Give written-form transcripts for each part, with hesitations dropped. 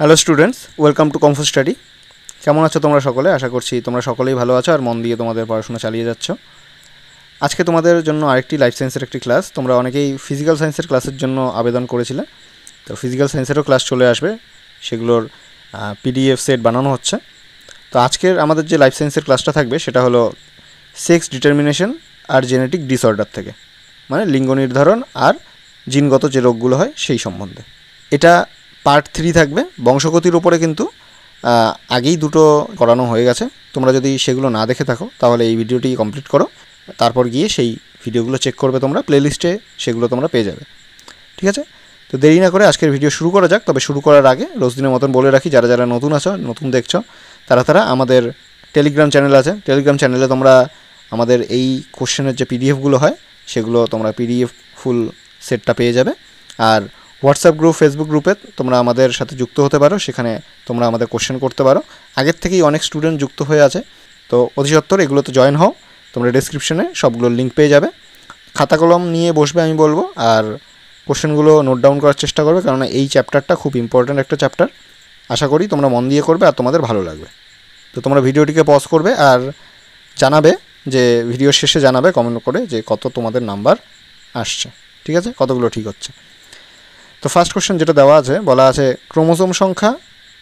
Hello students, welcome to comfort study. কেমন আছো তোমরা সকলে? আশা করছি তোমরা সকলেই ভালো আছো আর মন দিয়ে তোমাদের পড়াশোনা চালিয়ে যাচ্ছ। আজকে তোমাদের জন্য আরেকটি লাইফ সায়েন্সের একটি ক্লাস। তোমরা অনেকেই ফিজিক্যাল সায়েন্সের ক্লাসের জন্য আবেদন করেছিলে, তো ফিজিক্যাল সায়েন্সেরও ক্লাস চলে আসবে, সেগুলোর পিডিএফ সেট বানানো হচ্ছে। তো আজকের আমাদের যে লাইফ সায়েন্সের ক্লাসটা থাকবে সেটা হলো সেক্স ডিটারমিনেশন আর জেনেটিক ডিসঅর্ডার থেকে, মানে লিঙ্গ নির্ধারণ আর জিনগত যে রোগগুলো হয় সেই সম্বন্ধে। এটা পার্ট 3 থাকবে। বংশগতির উপরে কিন্তু আগেই দুটো করানো হয়ে গেছে। তোমরা যদি সেগুলো না দেখে থাকো তাহলে এই ভিডিওটি কমপ্লিট করো, তারপর গিয়ে সেই ভিডিওগুলো চেক করবে, তোমরা প্লেলিস্টে সেগুলো তোমরা পেয়ে যাবে। ঠিক আছে, তো দেরি না করে আজকের ভিডিও শুরু করা যাক। তবে শুরু করার আগে রোজ দিনের মতন বলে রাখি, যারা যারা নতুন আছো, নতুন দেখছো, তারা আমাদের টেলিগ্রাম চ্যানেল আছে। টেলিগ্রাম চ্যানেলে তোমরা আমাদের এই কোশ্চেনের যে পিডিএফগুলো হয় সেগুলো তোমরা পিডিএফ ফুল সেটটা পেয়ে যাবে। আর হোয়াটসঅ্যাপ গ্রুপ, ফেসবুক গ্রুপে তোমরা আমাদের সাথে যুক্ত হতে পারো, সেখানে তোমরা আমাদের কোশ্চেন করতে পারো। আগের থেকেই অনেক স্টুডেন্ট যুক্ত হয়ে আছে, তো অতি সত্বর এগুলোতে জয়েন হও। তোমরা ডেসক্রিপশনে সবগুলোর লিঙ্ক পেয়ে যাবে। খাতা কলম নিয়ে বসবে আমি বলবো, আর কোশ্চেনগুলো নোট ডাউন করার চেষ্টা করবে, কারণ এই চ্যাপ্টারটা খুব ইম্পর্ট্যান্ট একটা চ্যাপ্টার। আশা করি তোমরা মন দিয়ে করবে আর তোমাদের ভালো লাগবে। তো তোমরা ভিডিওটিকে পজ করবে আর জানাবে, যে ভিডিওর শেষে জানাবে কমেন্ট করে যে কত তোমাদের নাম্বার আসছে, ঠিক আছে, কতগুলো ঠিক হচ্ছে। তো ফার্স্ট কোশ্চেন যেটা দেওয়া আছে, বলা আছে ক্রোমোসোম সংখ্যা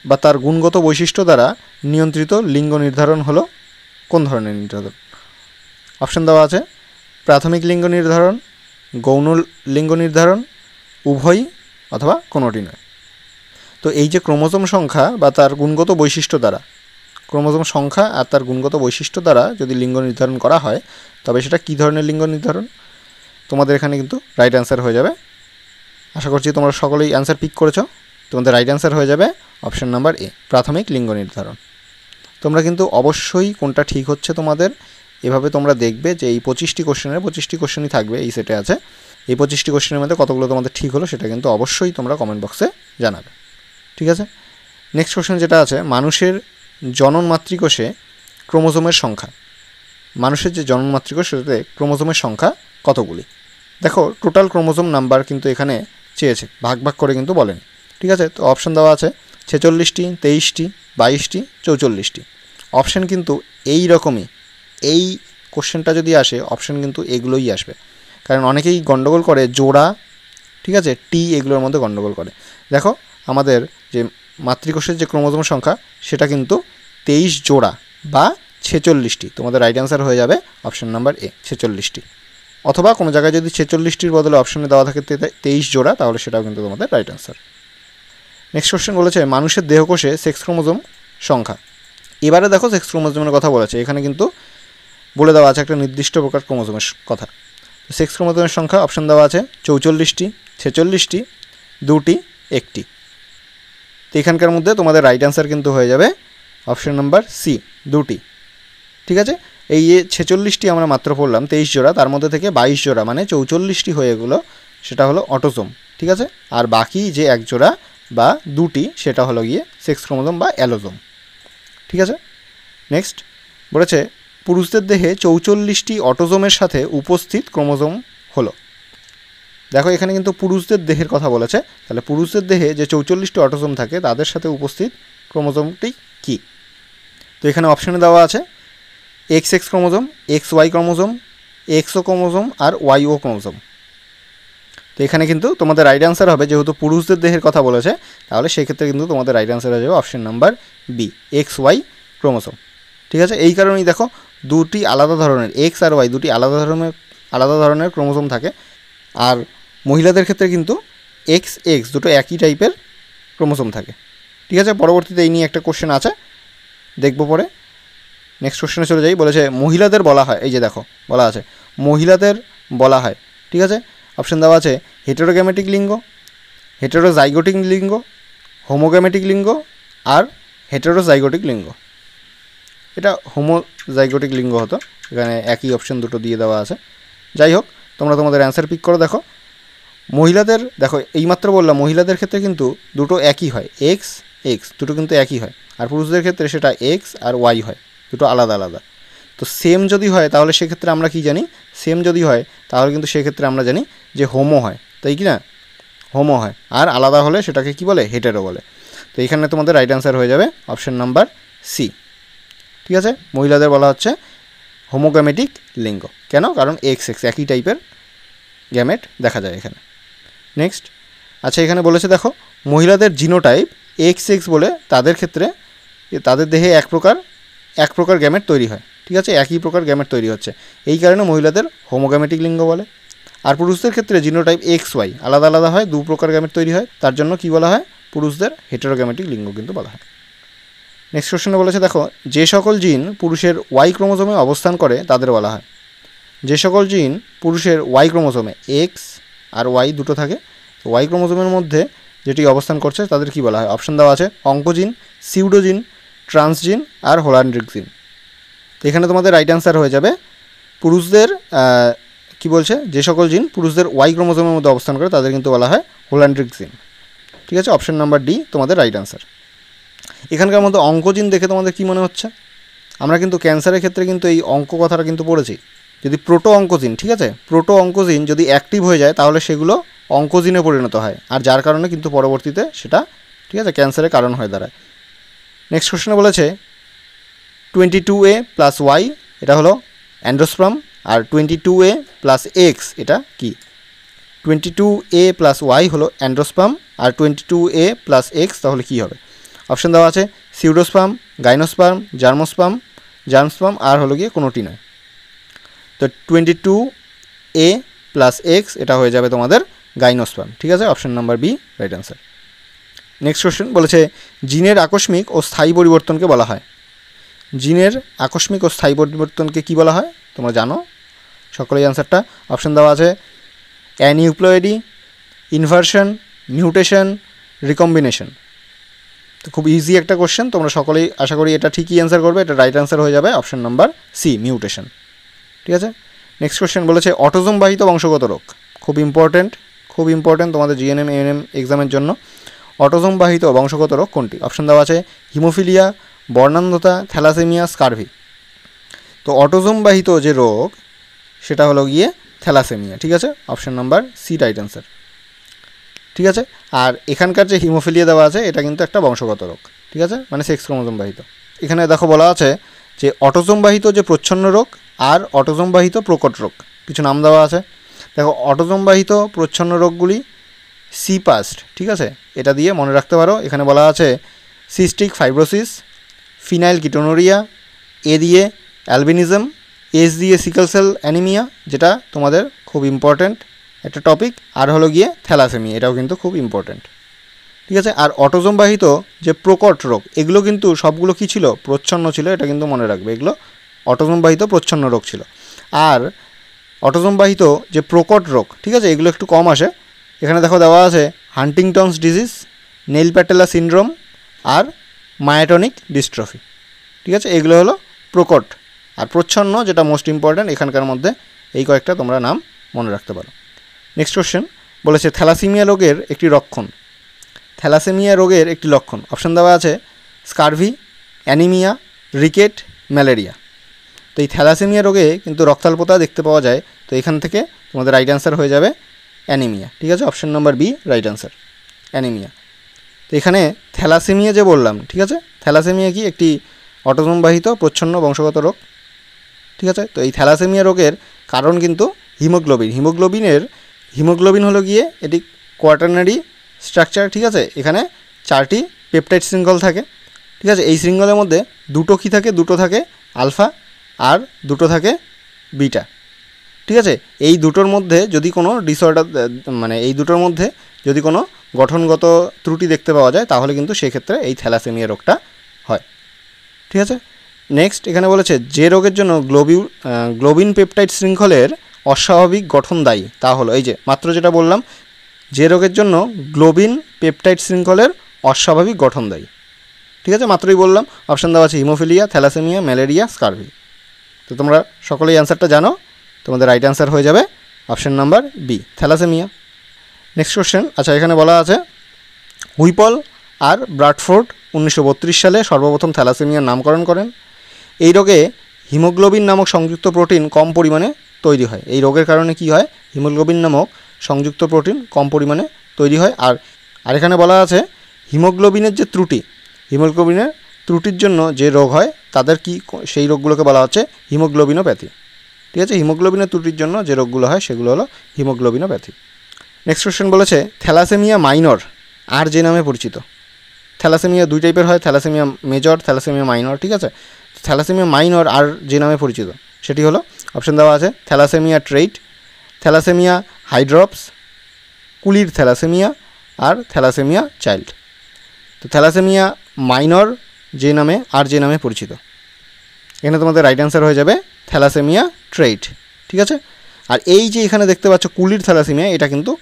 বা তার গুণগত বৈশিষ্ট্য দ্বারা নিয়ন্ত্রিত লিঙ্গ নির্ধারণ হলো কোন ধরনের নির্ধারণ? অপশন দেওয়া আছে প্রাথমিক লিঙ্গ নির্ধারণ, গৌণ লিঙ্গ নির্ধারণ, উভয়ই, অথবা কোনোটি নয়। তো এই যে ক্রোমোসোম সংখ্যা বা তার গুণগত বৈশিষ্ট্য দ্বারা, ক্রোমোসোম সংখ্যা আর তার গুণগত বৈশিষ্ট্য দ্বারা যদি লিঙ্গ নির্ধারণ করা হয়, তবে সেটা কী ধরনের লিঙ্গ নির্ধারণ? তোমাদের এখানে কিন্তু রাইট অ্যান্সার হয়ে যাবে। আশা করছি তোমরা সকলেই অ্যান্সার পিক করেছো। তোমাদের রাইট অ্যান্সার হয়ে যাবে অপশন নাম্বার এ, প্রাথমিক লিঙ্গ নির্ধারণ। তোমরা কিন্তু অবশ্যই কোনটা ঠিক হচ্ছে তোমাদের এভাবে তোমরা দেখবে যে এই 25টি কোশ্চেনের 25টি কোশ্চেনই থাকবে এই সেটে আছে। এই 25টি কোশ্চেনের মধ্যে কতগুলো তোমাদের ঠিক হলো সেটা কিন্তু অবশ্যই তোমরা কমেন্ট বক্সে জানাবে, ঠিক আছে। নেক্সট কোশ্চেন যেটা আছে, মানুষের জনন মাতৃকোষে ক্রোমোসোমের সংখ্যা। মানুষের যে জনন মাতৃকোষ সেটাতে ক্রোমোসোমের সংখ্যা কতগুলি? দেখো, টোটাল ক্রোমোসোম নাম্বার কিন্তু এখানে চেয়েছে, ভাগ ভাগ করে কিন্তু বলেন, ঠিক আছে। তো অপশান দেওয়া আছে 46টি, 23টি, 22টি, 44টি। অপশান কিন্তু এই রকমই, এই কোশ্চেনটা যদি আসে অপশান কিন্তু এগুলোই আসবে, কারণ অনেকেই গণ্ডগোল করে জোড়া, ঠিক আছে, টি, এগুলোর মধ্যে গণ্ডগোল করে। দেখো, আমাদের যে মাতৃকোষের যে ক্রোমোসোম সংখ্যা সেটা কিন্তু 23 জোড়া বা 46টি। তোমাদের রাইট অ্যান্সার হয়ে যাবে অপশান নাম্বার এ, 46টি। অথবা কোনো জায়গায় যদি 46টির বদলে অপশনে দেওয়া থাকে 23 জোড়া, তাহলে সেটাও কিন্তু তোমাদের রাইট অ্যান্সার। নেক্সট কোশ্চেন বলেছে মানুষের দেহকোষে সেক্স ক্রোমোসোম সংখ্যা। এবারে দেখো সেক্স ক্রোমোসোমের কথা বলেছে, এখানে কিন্তু বলে দেওয়া আছে একটা নির্দিষ্ট প্রকার ক্রোমোসোমের কথা। সেক্স ক্রোমোসোমের সংখ্যা অপশন দেওয়া আছে 44টি, 46টি, 2টি, 1টি। তো এখানকার মধ্যে তোমাদের রাইট অ্যান্সার কিন্তু হয়ে যাবে অপশন নাম্বার সি, 2টি, ঠিক আছে। এই 46টি আমরা মাত্র পড়লাম, 23 জোড়া, তার মধ্যে থেকে 22 জোড়া মানে 44টি হয়ে গেলো, সেটা হলো অটোসোম, ঠিক আছে। আর বাকি যে 1 জোড়া বা 2টি সেটা হলো গিয়ে সেক্স ক্রোমোসোম বা অ্যালোসোম, ঠিক আছে। নেক্সট বলেছে পুরুষদের দেহে 44টি অটোসোমের সাথে উপস্থিত ক্রোমোসোম হলো। দেখো, এখানে কিন্তু পুরুষদের দেহের কথা বলেছে, তাহলে পুরুষদের দেহে যে 44টি অটোসোম থাকে তাদের সাথে উপস্থিত ক্রোমোসোমটি কী? তো এখানে অপশানে দেওয়া আছে XX chromosome, XY chromosome, XO chromosome আর YO ক্রোমোসোম। তো এখানে কিন্তু তোমাদের রাইট অ্যান্সার হবে, যেহেতু পুরুষদের দেহের কথা বলেছে, তাহলে সেক্ষেত্রে কিন্তু তোমাদের রাইট অ্যান্সার হয়ে যাবে option number B, XY chromosome, ঠিক আছে। এই কারণেই দেখো দুটি আলাদা ধরনের, এক্স আর ওয়াই, দুটি আলাদা ধরনের ক্রোমোসোম থাকে। আর মহিলাদের ক্ষেত্রে কিন্তু XX দুটো একই টাইপের ক্রোমোসোম থাকে, ঠিক আছে। পরবর্তীতে এই নিয়ে একটা কোশ্চেন আছে, দেখবো পরে। নেক্সট কোশ্চেনে চলে যাই। বলেছে মহিলাদের বলা হয়, এই যে দেখো বলা আছে মহিলাদের বলা হয়, ঠিক আছে। অপশান দেওয়া আছে হেটেরোগ্যামেটিক লিঙ্গ, হেটেরোজাইগোটিক লিঙ্গ, হোমোগ্যামেটিক লিঙ্গ আর হেটেরোজাইগোটিক লিঙ্গ। এটা হোমোজাইগোটিক লিঙ্গ হতো, এখানে একই অপশান দুটো দিয়ে দেওয়া আছে। যাই হোক, তোমরা তোমাদের অ্যান্সার পিক করো। দেখো, মহিলাদের, দেখো এইমাত্র বললাম মহিলাদের ক্ষেত্রে কিন্তু দুটো একই হয়, XX দুটো কিন্তু একই হয়, আর পুরুষদের ক্ষেত্রে সেটা X আর Y হয়, দুটো আলাদা আলাদা। তো সেম যদি হয় তাহলে সেক্ষেত্রে আমরা কি জানি, সেম যদি হয় তাহলে কিন্তু সেক্ষেত্রে আমরা জানি যে হোমো হয়, তাই কি না, হোমো হয়। আর আলাদা হলে সেটাকে কি বলে, হেটেরো বলে। তো তো এখানে তোমাদের রাইট অ্যান্সার হয়ে যাবে অপশন নাম্বার সি। ঠিক আছে, মহিলাদের বলা হচ্ছে হোমোগ্যামেটিক লিঙ্গ। কেন? কারণ এক্স এক্স একই টাইপের গ্যামেট দেখা যায় এখানে। নেক্সট, আচ্ছা এখানে বলেছে দেখো মহিলাদের জিনোটাইপ এক্স এক্স বলে তাদের ক্ষেত্রে তাদের দেহে এক প্রকার গ্যামেট তৈরি হয়। ঠিক আছে, একই প্রকার গ্যামেট তৈরি হচ্ছে, এই কারণে মহিলাদের হোমোগ্যামেটিক লিঙ্গ বলে। আর পুরুষদের ক্ষেত্রে জিনোটাইপ এক্স ওয়াই আলাদা আলাদা হয়, দু প্রকার গ্যামেট তৈরি হয়, তার জন্য কি বলা হয়? পুরুষদের হেটেরোগ্যামেটিক লিঙ্গ কিন্তু বলা হয়। নেক্সট কোশ্চেনে বলেছে দেখো যে সকল জিন পুরুষের ওয়াই ক্রোমোজোমে অবস্থান করে তাদের বলা হয়। যে সকল জিন পুরুষের ওয়াই ক্রোমোজোমে এক্স আর ওয়াই দুটো থাকে, ওয়াই ক্রোমোজোমের মধ্যে যেটি অবস্থান করছে তাদের কি বলা হয়? অপশন দেওয়া আছে অঙ্কোজিন, সিউডোজিন, ট্রান্সজিন আর হোল্যান্ড্রিক জিন। তো এখানে তোমাদের রাইট অ্যান্সার হয়ে যাবে পুরুষদের কি বলছে, যে সকল জিন পুরুষদের ওয়াই ক্রোমোজোমের মধ্যে অবস্থান করে তাদের কিন্তু বলা হয় হোল্যান্ড্রিক জিন। ঠিক আছে, অপশন নাম্বার ডি তোমাদের রাইট অ্যান্সার। এখানকার মধ্যে অঙ্কোজিন দেখে তোমাদের কি মনে হচ্ছে? আমরা কিন্তু ক্যান্সারের ক্ষেত্রে কিন্তু এই অঙ্ক কথাটা কিন্তু পড়েছি। যদি প্রোটো অঙ্কোজিন, ঠিক আছে, প্রোটো অঙ্কোজিন যদি অ্যাক্টিভ হয়ে যায় তাহলে সেগুলো অঙ্কোজিনে পরিণত হয়, আর যার কারণে কিন্তু পরবর্তীতে সেটা ঠিক আছে ক্যান্সারের কারণ হয়ে দাঁড়ায়। নেক্সট কোশ্চেনে বলেছে 22A + Y এটা হলো অ্যান্ডোস্পার্ম, আর 22A + X এটা কি? 22A + Y হলো অ্যান্ডোস্পার্ম, আর 22A + X তাহলে কি হবে? অপশন দেওয়া আছে সিউডোস্পার্ম, গাইনোস্পার্ম, জার্মস্পার্ম আর হলো গিয়ে কোনোটি নয়। তো 22A + X এটা হয়ে যাবে তোমাদের গাইনোস্পার্ম। ঠিক আছে, option number B right answer. Next question বলেছে জিনের আকস্মিক ও স্থায়ী পরিবর্তনকে বলা হয়। জিনের আকস্মিক ও স্থায়ী পরিবর্তনকে কি বলা হয়? তোমরা জানো সকলেই অ্যান্সারটা। অপশন দেওয়া আছে অ্যানিউপ্লয়েডি, ইনভার্সন, মিউটেশন, রিকম্বিনেশন। তো খুব ইজি একটা কোশ্চেন, তোমরা সকলেই আশা করি এটা ঠিকই অ্যান্সার করবে। এটা রাইট অ্যান্সার হয়ে যাবে অপশন নাম্বার সি, মিউটেশন। ঠিক আছে, নেক্সট কোশ্চেন বলেছে অটোজোম বাহিত বংশগত রোগ। খুব ইম্পর্টেন্ট তোমাদের জিএনএম এএনএম এক্সামের জন্য। অটোজোম বাহিত বংশগত রোগ কোনটি? অপশন দেওয়া আছে হিমোফিলিয়া, বর্ণান্ধতা, থ্যালাসেমিয়া, স্কারভি। তো অটোজোম বাহিত যে রোগ সেটা হলো গিয়ে থ্যালাসেমিয়া। ঠিক আছে, option number C right answer. ঠিক আছে, আর এখানকার যে হিমোফিলিয়া দেওয়া আছে এটা কিন্তু একটা বংশগত রোগ। ঠিক আছে, মানে সেক্স ক্রোমোজোম বাহিত। এখানে দেখো বলা আছে যে অটোজোম বাহিত যে প্রচ্ছন্ন রোগ আর অটোজোম বাহিত প্রকট রোগ, কিছু নাম দেওয়া আছে। দেখো অটোজোম বাহিত প্রচ্ছন্ন রোগগুলি সিপাস্ট, ঠিক আছে, এটা দিয়ে মনে রাখতে পারো। এখানে বলা আছে সিস্টিক ফাইব্রোসিস, ফিনাইল কিটোনুরিয়া, এ দিয়ে অ্যালবিনিজম, এস দিয়ে সিকেল সেল অ্যানিমিয়া, যেটা তোমাদের খুব ইম্পর্ট্যান্ট একটা টপিক, আর হলো গিয়ে থ্যালাসেমিয়া, এটাও কিন্তু খুব ইম্পর্ট্যান্ট। ঠিক আছে, আর অটোজোম বাহিত যে প্রকট রোগ এগুলো কিন্তু সবগুলো কী ছিল? প্রচ্ছন্ন ছিল, এটা কিন্তু মনে রাখবে। এগুলো অটোজোম বাহিত প্রচ্ছন্ন রোগ ছিল। আর অটোজোম বাহিত যে প্রকট রোগ, ঠিক আছে, এগুলো একটু কম আসে। এখানে দেখো দেওয়া আছে Huntington's disease, nail patella syndrome আর মায়োটনিক ডিস্ট্রফি। ঠিক আছে, এগুলো হলো প্রকট। আর প্রচ্ছন্ন যেটা মোস্ট ইম্পর্ট্যান্ট এখানকার মধ্যে, এই কয়েকটা তোমরা নাম মনে রাখতে পারো। নেক্সট কোশ্চেন বলেছে থ্যালাসেমিয়া রোগের একটি লক্ষণ। থ্যালাসেমিয়া রোগের একটি লক্ষণ, অপশন দেওয়া আছে স্কারভি, অ্যানিমিয়া, রিকেট, ম্যালেরিয়া। তো এই থ্যালাসেমিয়া রোগে কিন্তু রক্তাল্পতা দেখতে পাওয়া যায়। তো এখান থেকে তোমাদের রাইট অ্যান্সার হয়ে যাবে অ্যানিমিয়া। ঠিক আছে, option number B right answer, anaemia. তো এখানে থ্যালাসেমিয়া যে বললাম, ঠিক আছে, থ্যালাসেমিয়া কি একটি অটোজোম বাহিত প্রচ্ছন্ন বংশগত রোগ। ঠিক আছে, তো এই থ্যালাসেমিয়া রোগের কারণ কিন্তু হিমোগ্লোবিন হলো গিয়ে এটি কোয়াটারনারি স্ট্রাকচার। ঠিক আছে, এখানে 4টি পেপটাইড শৃঙ্খল থাকে। ঠিক আছে, এই শৃঙ্খলের মধ্যে দুটো কী থাকে? দুটো থাকে আলফা আর দুটো থাকে বিটা। ঠিক আছে, এই দুটোর মধ্যে যদি কোনো ডিসঅর্ডার মানে এই দুটোর মধ্যে যদি কোনো গঠনগত ত্রুটি দেখতে পাওয়া যায় তাহলে কিন্তু সেক্ষেত্রে এই থ্যালাসেমিয়া রোগটা হয়। ঠিক আছে, নেক্সট এখানে বলেছে যে রোগের জন্য গ্লোবিন পেপটাইড শৃঙ্খলের অস্বাভাবিক গঠন দায়ী তা হলো, এই যে মাত্র যেটা বললাম, যে রোগের জন্য গ্লোবিন পেপটাইড শৃঙ্খলের অস্বাভাবিক গঠন দায়ী। ঠিক আছে, মাত্রই বললাম। অপশান দেওয়া আছে হিমোফিলিয়া, থ্যালাসেমিয়া, ম্যালেরিয়া, স্কারভি। তো তোমরা সকলেই অ্যান্সারটা জানো, তোমাদের রাইট অ্যান্সার হয়ে যাবে option number B, thalassaemia. Next question, আচ্ছা এখানে বলা আছে হুইপল আর ব্রাডফোর্ড 1932 সালে সর্বপ্রথম থ্যালাসেমিয়ার নামকরণ করেন। এই রোগে হিমোগ্লোবিন নামক সংযুক্ত প্রোটিন কম পরিমাণে তৈরি হয়। এই রোগের কারণে কি হয়? হিমোগ্লোবিন নামক সংযুক্ত প্রোটিন কম পরিমাণে তৈরি হয়। আর এখানে বলা আছে হিমোগ্লোবিনের যে ত্রুটি, হিমোগ্লোবিনের ত্রুটির জন্য যে রোগ হয় তাদের কি সেই রোগগুলোকে বলা হচ্ছে হিমোগ্লোবিনোপ্যাথি। ঠিক আছে, হিমোগ্লোবিনের ত্রুটির জন্য যে রোগগুলো হয় সেগুলো হলো হিমোগ্লোবিনোপ্যাথি। নেক্সট কোশ্চেন বলেছে থ্যালাসেমিয়া মাইনর আর যে নামে পরিচিত। থ্যালাসেমিয়া দুই টাইপের হয়, থ্যালাসেমিয়া মেজর, থ্যালাসেমিয়া মাইনর। ঠিক আছে, থ্যালাসেমিয়া মাইনর আর যে নামে পরিচিত সেটি হলো, অপশন দেওয়া আছে thalassaemia trait, thalassaemia hydrops, কুলির thalassaemia আর থ্যালাসেমিয়া চাইল্ড। তো থ্যালাসেমিয়া মাইনর যে নামে আর যে নামে পরিচিত, এখানে তোমাদের রাইট অ্যান্সার হয়ে যাবে থ্যালাসেমিয়া ট্রেইট। ঠিক আছে, আর এই যে এখানে দেখতে পাচ্ছ কুলির থ্যালাসেমিয়া, এটা কিন্তু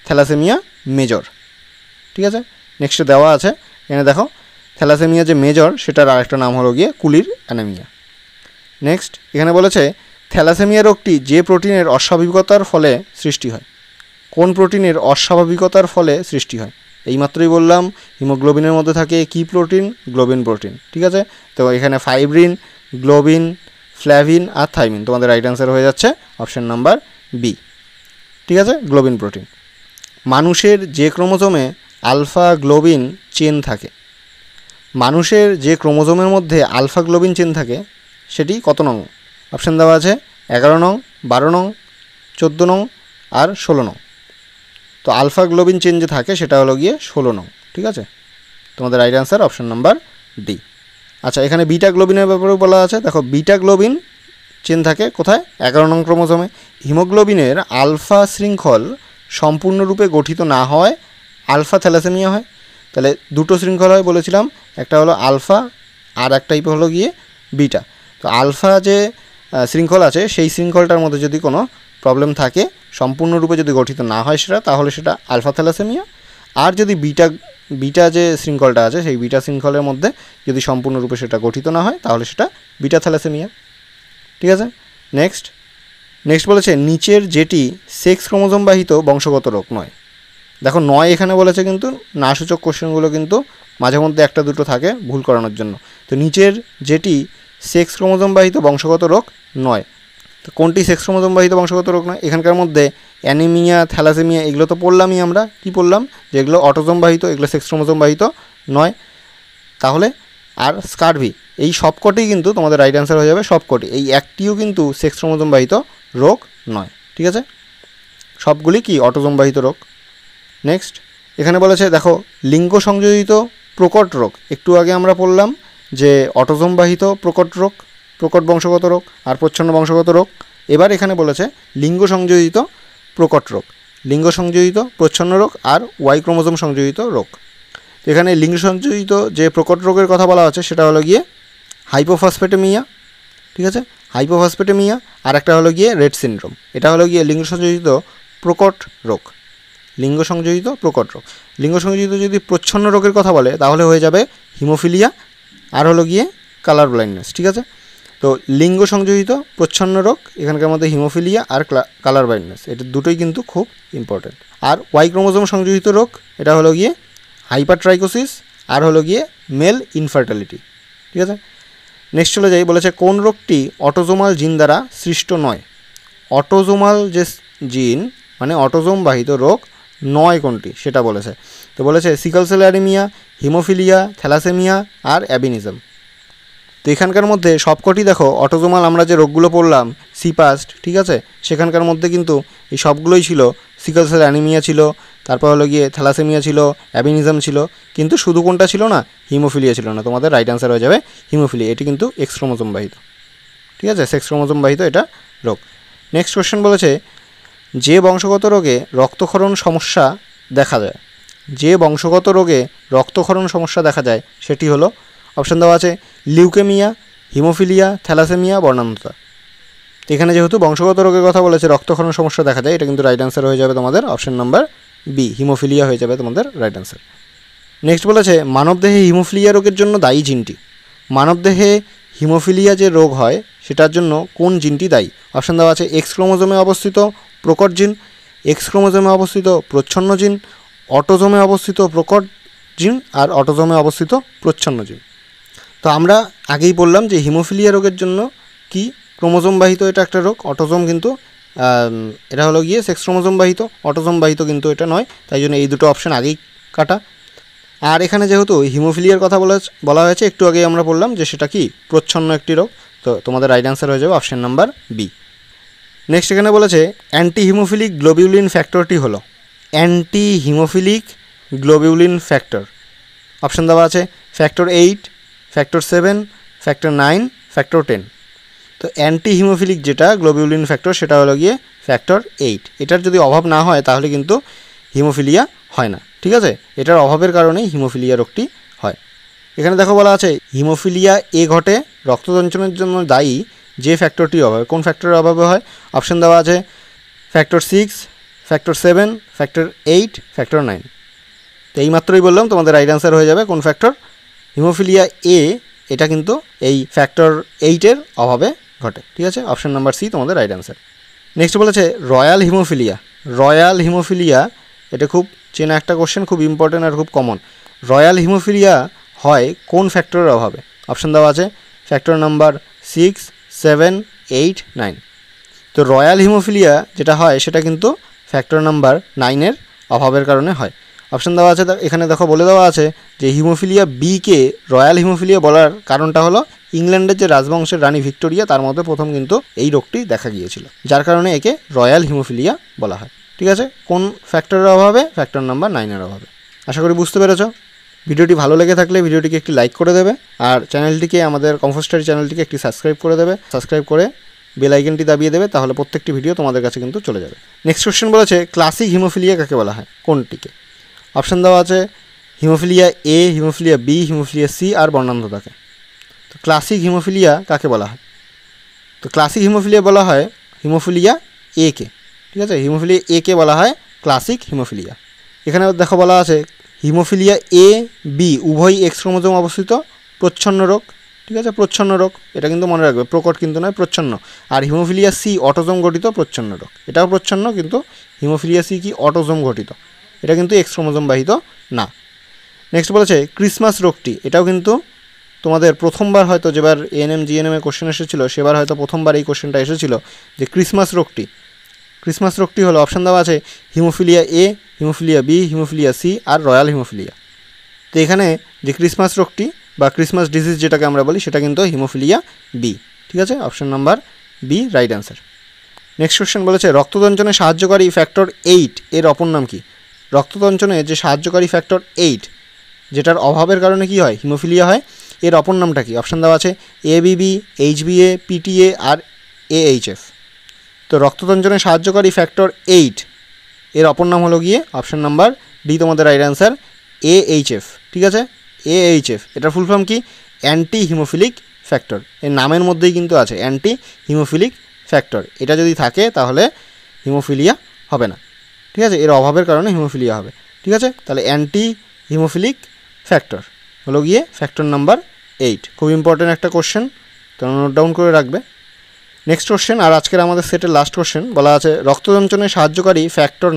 থ্যালাসেমিয়া মেজর। ঠিক আছে, নেক্সটে দেওয়া আছে এখানে দেখো থ্যালাসেমিয়া যে মেজর সেটার আরেকটা নাম হলো গিয়ে কুলির অ্যানিমিয়া। নেক্সট এখানে বলেছে থ্যালাসেমিয়া রোগটি যে প্রোটিনের অস্বাভাবিকতার ফলে সৃষ্টি হয়। কোন প্রোটিনের অস্বাভাবিকতার ফলে সৃষ্টি হয়? এইমাত্রই বললাম হিমোগ্লোবিনের মধ্যে থাকে কি প্রোটিন? Globin protein. ঠিক আছে, তো এখানে ফাইব্রিন, গ্লোবিন, ফ্ল্যাভিন আর থাইমিন। তোমাদের রাইট অ্যান্সার হয়ে যাচ্ছে অপশন নাম্বার বি। ঠিক আছে, গ্লোবিন প্রোটিন। মানুষের যে ক্রোমোজোমে আলফা গ্লোবিন চেন থাকে, মানুষের যে ক্রোমোজোমের মধ্যে আলফা গ্লোবিন চেন থাকে সেটি কত নং? অপশান দেওয়া আছে 11 নং, 12 নং, 14 নং আর 16 নং। তো আলফা গ্লোবিন চেন যে থাকে সেটা হলো গিয়ে 16 নং। ঠিক আছে, তোমাদের right answer option number D. আচ্ছা, এখানে বিটা গ্লোবিনের ব্যাপারেও বলা আছে। দেখো বিটা গ্লোবিন চেন থাকে কোথায়? 11 নং ক্রোমোজোমে। হিমোগ্লোবিনের আলফা শৃঙ্খল সম্পূর্ণরূপে গঠিত না হয় আলফা থ্যালাসেমিয়া হয়। তাহলে দুটো শৃঙ্খল হয় বলেছিলাম, একটা হলো আলফা আর এক টাইপ হলো গিয়ে বিটা। তো আলফা যে শৃঙ্খল আছে সেই শৃঙ্খলটার মধ্যে যদি কোনো প্রবলেম থাকে, সম্পূর্ণরূপে যদি গঠিত না হয় সেটা, তাহলে সেটা আলফা থ্যালাসেমিয়া। আর যদি বিটা যে শৃঙ্খলটা আছে সেই বিটা শৃঙ্খলের মধ্যে যদি সম্পূর্ণরূপে সেটা গঠিত না হয় তাহলে সেটা বিটা থ্যালাসেমিয়া। ঠিক আছে, নেক্সট বলেছে নিচের যেটি সেক্স ক্রোমোজোম বাহিত বংশগত রোগ নয়। দেখো নয় এখানে বলেছে, কিন্তু না সূচক কোশ্চেনগুলো কিন্তু মাঝে মধ্যে একটা দুটো থাকে ভুল করানোর জন্য। তো নিচের যেটি সেক্স ক্রোমোজোম বাহিত বংশগত রোগ নয়, তো কোনটি সেক্স ক্রোমোজোম বাহিত বংশগত রোগ নয়? এখানকার মধ্যে অ্যানিমিয়া, থ্যালাসেমিয়া এগুলো তো পড়লামই আমরা। কি পড়লাম? যেগুলো অটোজোম বাহিত, এগুলো সেক্স ক্রোমোজোম বাহিত নয়। তাহলে আর স্কারভি, এই সবকটি কিন্তু তোমাদের রাইট অ্যান্সার হয়ে যাবে সবকটি। এই একটিও কিন্তু সেক্স ক্রোমোজোম বাহিত রোগ নয়। ঠিক আছে, সবগুলি কি অটোজোম বাহিত রোগ। নেক্সট এখানে বলেছে দেখো লিঙ্গ সংযোজিত প্রকট রোগ, একটু আগে আমরা পড়লাম যে অটোজোম বাহিত প্রকট রোগ, প্রকট বংশগত রোগ আর প্রচ্ছন্ন বংশগত রোগ। এবার এখানে বলেছে লিঙ্গ সংযোজিত প্রকট রোগ, লিঙ্গ সংযোজিত প্রচ্ছন্ন রোগ আর ওয়াই ক্রোমোজোম সংযোজিত রোগ। এখানে লিঙ্গ সংযোজিত যে প্রকট রোগের কথা বলা হচ্ছে সেটা হলো গিয়ে হাইপোফসফেটেমিয়া। ঠিক আছে, হাইপোফসফেটেমিয়া আর একটা হলো গিয়ে রেড সিনড্রোম। এটা হলো গিয়ে লিঙ্গ সংযোজিত প্রকট রোগ, লিঙ্গ সংযোজিত প্রকট রোগ। লিঙ্গ সংযোজিত যদি প্রচ্ছন্ন রোগের কথা বলে তাহলে হয়ে যাবে হিমোফিলিয়া আর হলো গিয়ে কালার ব্লাইন্ডনেস। ঠিক আছে, তো লিঙ্গ সংযোজিত প্রচ্ছন্ন রোগ এখানকার মধ্যে হিমোফিলিয়া আর কালার ব্লাইন্ডনেস, এটা দুটোই কিন্তু খুব ইম্পর্টেন্ট। আর ওয়াই ক্রোমোজোম সংযোজিত রোগ এটা হলো গিয়ে হাইপারট্রাইকোসিস আর হলো গিয়ে মেল ইনফার্টিলিটি। ঠিক আছে, নেক্সট চলে যাই। বলেছে কোন রোগটি অটোজোমাল জিন দ্বারা সৃষ্ট নয়? অটোজোমাল যে জিন মানে অটোজোম বাহিত রোগ নয় কোনটি সেটা বলেছে। তো বলেছে sickle cell anaemia, haemophilia, thalassaemia আর অ্যাবিনিজম। তো এখানকার মধ্যে সবকটি দেখো অটোজোমাল, আমরা যে রোগগুলো পড়লাম সিপাস্ট, ঠিক আছে, সেখানকার মধ্যে কিন্তু এই সবগুলোই ছিল। সিকল সেল অ্যানিমিয়া ছিল, তারপর হলো গিয়ে থ্যালাসেমিয়া ছিল, অ্যাবিনিজম ছিল, কিন্তু শুধু কোনটা ছিল না? হিমোফিলিয়া ছিল না। তোমাদের রাইট অ্যান্সার হয়ে যাবে হিমোফিলিয়া। এটি কিন্তু এক্স ক্রোমোজোম বাহিত। ঠিক আছে, সেক্স ক্রোমোজোম বাহিত এটা রোগ। নেক্সট কোশ্চেন বলেছে যে বংশগত রোগে রক্তক্ষরণ সমস্যা দেখা যায়, যে বংশগত রোগে রক্তক্ষরণ সমস্যা দেখা যায় সেটি হলো, অপশান দেওয়া আছে লিউকেমিয়া, হিমোফিলিয়া, থ্যালাসেমিয়া, বর্ণান্ধতা। এখানে যেহেতু বংশগত রোগের কথা বলেছে রক্তক্ষরণ সমস্যা দেখা যায়, এটা কিন্তু রাইট অ্যান্সার হয়ে যাবে তোমাদের অপশান নাম্বার বি, হিমোফিলিয়া হয়ে যাবে তোমাদের রাইট অ্যান্সার। নেক্সট বলেছে মানবদেহে হিমোফিলিয়া রোগের জন্য দায়ী জিনটি। মানবদেহে হিমোফিলিয়া যে রোগ হয় সেটার জন্য কোন জিনটি দায়ী? অপশান দেওয়া আছে এক্স ক্রোমোজোমে অবস্থিত প্রকট জিন, এক্স ক্রোমোজোমে অবস্থিত প্রচ্ছন্ন জিন, অটোজোমে অবস্থিত প্রকট জিন আর অটোজোমে অবস্থিত প্রচ্ছন্ন জিন। তো আমরা আগেই বললাম যে হিমোফিলিয়া রোগের জন্য কি ক্রোমোজোম বাহিত এটা একটা রোগ, অটোজোম কিন্তু এটা হলো গিয়ে সেক্স ক্রোমোজোম বাহিত, অটোজোম বাহিত কিন্তু এটা নয়। তাই জন্য এই দুটো অপশান আগেই কাটা। আর এখানে যেহেতু হিমোফিলিয়ার কথা বলা হয়েছে, একটু আগেই আমরা বললাম যে সেটা কি প্রচ্ছন্ন একটি রোগ, তো তোমাদের রাইট অ্যান্সার হয়ে যাবে অপশন নাম্বার বি। নেক্সট এখানে বলেছে অ্যান্টি হিমোফিলিক গ্লোবিউলিন ফ্যাক্টরটি হলো, anti haemophilic globulin factor option দেওয়া আছে ফ্যাক্টর 8, ফ্যাক্টর 7, ফ্যাক্টর 9, ফ্যাক্টর 10। তো অ্যান্টি হিমোফিলিক যেটা গ্লোবিউলিন ফ্যাক্টর সেটা হলো গিয়ে ফ্যাক্টর 8। এটার যদি অভাব না হয় তাহলে কিন্তু হিমোফিলিয়া হয় না, ঠিক আছে? এটার অভাবের কারণেই হিমোফিলিয়া রোগটি হয়। এখানে দেখো বলা আছে হিমোফিলিয়া এ ঘটে রক্তসঞ্চালনের জন্য দায়ী যে ফ্যাক্টরটির অভাবে। কোন ফ্যাক্টরের অভাবে হয়? অপশন দেওয়া আছে ফ্যাক্টর 6, ফ্যাক্টর 7, ফ্যাক্টর 8, ফ্যাক্টর 9। তো এইমাত্রই বললাম তোমাদের রাইট অ্যান্সার হয়ে যাবে কোন ফ্যাক্টর? হিমোফিলিয়া এ, এটা কিন্তু এই ফ্যাক্টর 8-এর অভাবে ঘটে, ঠিক আছে? অপশন নাম্বার সি তোমাদের রাইট অ্যান্সার। নেক্সট বলেছে রয়্যাল হিমোফিলিয়া। রয়্যাল হিমোফিলিয়া এটা খুব চেনা একটা কোশ্চেন, খুব ইম্পর্টেন্ট আর খুব কমন। রয়্যাল হিমোফিলিয়া হয় কোন ফ্যাক্টরের অভাবে? অপশন দেওয়া আছে ফ্যাক্টর নাম্বার 6, 7, 8, 9। তো রয়্যাল হিমোফিলিয়া যেটা হয় সেটা কিন্তু ফ্যাক্টর নাম্বার 9-এর অভাবের কারণে হয়। অপশন দেওয়া আছে, এখানে দেখো বলে দেওয়া আছে যে হিমোফিলিয়া বিকে রয়্যাল হিমোফিলিয়া বলার কারণটা হলো ইংল্যান্ডের যে রাজবংশের রানী ভিক্টোরিয়া তার মধ্যে প্রথম কিন্তু এই রোগটি দেখা গিয়েছিল, যার কারণে একে রয়্যাল হিমোফিলিয়া বলা হয়, ঠিক আছে? কোন ফ্যাক্টরের অভাবে? ফ্যাক্টর নাম্বার 9-এর অভাবে। আশা করি বুঝতে পেরেছো। ভিডিওটি ভালো লেগে থাকলে ভিডিওটিকে একটি লাইক করে দেবে, আর চ্যানেলটিকে, আমাদের কমফোর্ট স্টাডি চ্যানেলটিকে একটি সাবস্ক্রাইব করে দেবে। সাবস্ক্রাইব করে বেল আইকনটি দাবিয়ে দেবে, তাহলে প্রত্যেকটি ভিডিও তোমাদের কাছে কিন্তু চলে যাবে। নেক্সট কোশ্চেন বলেছে ক্লাসিক হিমোফিলিয়া কাকে বলা হয়? কোনটিকে? অপশান দেওয়া আছে haemophilia A, haemophilia B, haemophilia C আর বর্ণান্ধ থাকে। তো ক্লাসিক হিমোফিলিয়া কাকে বলা হয়? তো ক্লাসিক হিমোফিলিয়া বলা হয় হিমোফিলিয়া এ কে, ঠিক আছে? হিমোফিলিয়া এ কে বলা হয় ক্লাসিক হিমোফিলিয়া। এখানে দেখো বলা আছে হিমোফিলিয়া এ বি উভয় এক্স ক্রোমোজোম অবস্থিত প্রচ্ছন্ন রোগ, ঠিক আছে? প্রচ্ছন্ন রোগ, এটা কিন্তু মনে রাখবে, প্রকট কিন্তু নয়, প্রচ্ছন্ন। আর হিমোফিলিয়া সি অটোজোম গঠিত প্রচ্ছন্ন রোগ, এটাও প্রচ্ছন্ন, কিন্তু হিমোফিলিয়া সি কি অটোজোম গঠিত, এটা কিন্তু এক্স ক্রোমোজোম বাহিত না। নেক্সট বলেছে ক্রিসমাস রোগটি, এটাও কিন্তু তোমাদের প্রথমবার হয়তো, যেবার এএনএম জিএনএমে কোশ্চেন এসেছিলো সেবার হয়তো প্রথমবার এই কোশ্চেনটা এসেছিলো যে ক্রিসমাস রোগটি হলো, অপশান দেওয়া আছে haemophilia A, haemophilia B, haemophilia C আর রয়্যাল হিমোফিলিয়া। তো এখানে যে ক্রিসমাস রোগটি বা ক্রিসমাস ডিজিজ যেটাকে আমরা বলি সেটা কিন্তু হিমোফিলিয়া বি, ঠিক আছে? Option number B right answer. Next question বলেছে রক্ততঞ্চনে সাহায্যকারী ফ্যাক্টর 8 এর অপর নাম কি? রক্ততঞ্চনে যে সাহায্যকারী ফ্যাক্টর 8 যেটার অভাবের কারণে কি হয়? হিমোফিলিয়া হয়, এর অপর নামটা কি? অপশান দেওয়া আছে এবিবি, এইচবিএ, পিটিএ আর এএইচএফ। তো রক্ততঞ্চনে সাহায্যকারী ফ্যাক্টর 8 এর অপর নাম হলো গিয়ে অপশান নাম্বার ডি তোমাদের রাইট অ্যান্সার, এএইচএফ, ঠিক আছে? এএইচএফ, এটার ফুল ফর্ম কি? Anti haemophilic factor. এর নামের মধ্যেই কিন্তু আছে অ্যান্টি হিমোফিলিক ফ্যাক্টর, এটা যদি থাকে তাহলে হিমোফিলিয়া হবে না, ঠিক আছে? এর অভাবের কারণে হিমোফিলিয়া হবে, ঠিক আছে? তাহলে অ্যান্টি হিমোফিলিক ফ্যাক্টর হলো গিয়ে ফ্যাক্টর নাম্বার 8। খুব ইম্পর্ট্যান্ট একটা কোশ্চেন, তোমরা নোট ডাউন করে রাখবে। নেক্সট কোশ্চেন, আর আজকের আমাদের সেটের লাস্ট কোশ্চেন, বলা আছে রক্ততঞ্চনে সাহায্যকারী ফ্যাক্টর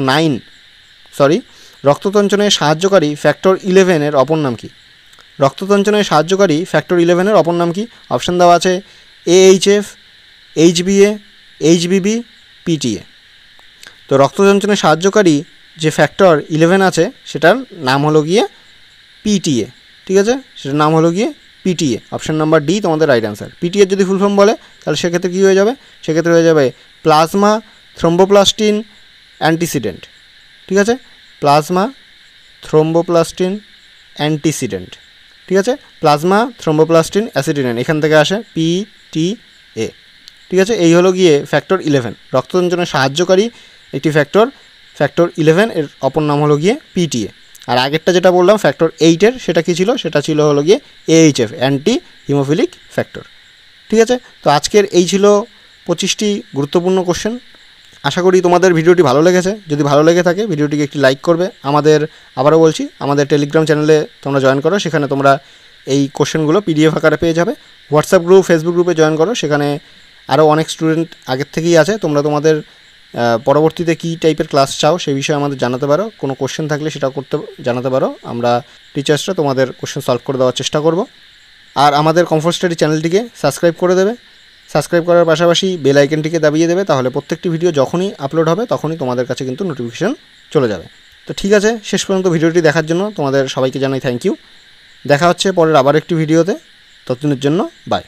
11 এর অপর নাম কি? রক্ততঞ্চনে সাহায্যকারী ফ্যাক্টর 11 এর অপর নাম কি? অপশান দেওয়া আছে এএইচএফ, এইচবিএ, এইচবিবি, পিটিএ। তো রক্ততঞ্চনে সাহায্যকারী যে ফ্যাক্টর 11 আছে সেটার নাম হলো গিয়ে পিটিএ, ঠিক আছে? সেটার নাম হলো গিয়ে পিটিএ। অপশান নাম্বার ডি তোমাদের রাইট অ্যান্সার। পিটিএ যদি ফুল ফর্ম বলে তাহলে সেক্ষেত্রে কী হয়ে যাবে? সেক্ষেত্রে হয়ে যাবে প্লাজমা থ্রোম্বোপ্লাস্টিন অ্যান্টিসিডেন্ট, ঠিক আছে? প্লাজমা থ্রোম্বোপ্লাস্টিন অ্যান্টিসিডেন্ট, ঠিক আছে? প্লাজমা থ্রোম্বোপ্লাস্টিন অ্যাসিডিনেন্ট, এখান থেকে আসে পিটিএ, ঠিক আছে? এই হলো গিয়ে ফ্যাক্টর 11, রক্ততঞ্চনে সাহায্যকারী একটি ফ্যাক্টর 11 এর অপর নাম হলো গিয়ে পিটিএ। আর আগেরটা যেটা বললাম ফ্যাক্টর 8-এর, সেটা কী ছিল? সেটা ছিল হলো গিয়ে এএইচএফ, অ্যান্টি হিমোফিলিক ফ্যাক্টর, ঠিক আছে? তো আজকের এই ছিল 25টি গুরুত্বপূর্ণ কোশ্চেন। আশা করি তোমাদের ভিডিওটি ভালো লেগেছে। যদি ভালো লেগে থাকে ভিডিওটিকে একটি লাইক করবে। আবারও বলছি, আমাদের টেলিগ্রাম চ্যানেলে তোমরা জয়েন করো, সেখানে তোমরা এই কোশ্চেনগুলো পিডিএফ আকারে পেয়ে যাবে। হোয়াটসঅ্যাপ গ্রুপ, ফেসবুক গ্রুপে জয়েন করো, সেখানে আরও অনেক স্টুডেন্ট আগের থেকেই আছে। তোমরা তোমাদের পরবর্তীতে কী টাইপের ক্লাস চাও সেই বিষয়ে আমাদের জানাতে পারো। কোনো কোশ্চেন থাকলে সেটা জানাতে পারো, আমরা টিচার্সরা তোমাদের কোশ্চেন সলভ করে দেওয়ার চেষ্টা করব। আর আমাদের কমফোর্ট স্টাডি চ্যানেলটিকে সাবস্ক্রাইব করে দেবে। সাবস্ক্রাইব করার পাশাপাশি বেল আইকনটিকে দাবিয়ে দেবে, তাহলে প্রত্যেকটি ভিডিও যখনই আপলোড হবে তখনই তোমাদের কাছে কিন্তু নোটিফিকেশান চলে যাবে। তো ঠিক আছে, শেষ পর্যন্ত ভিডিওটি দেখার জন্য তোমাদের সবাইকে জানাই থ্যাংক ইউ। দেখা হচ্ছে পরের আবার একটি ভিডিওতে, ততদিনের জন্য বাই।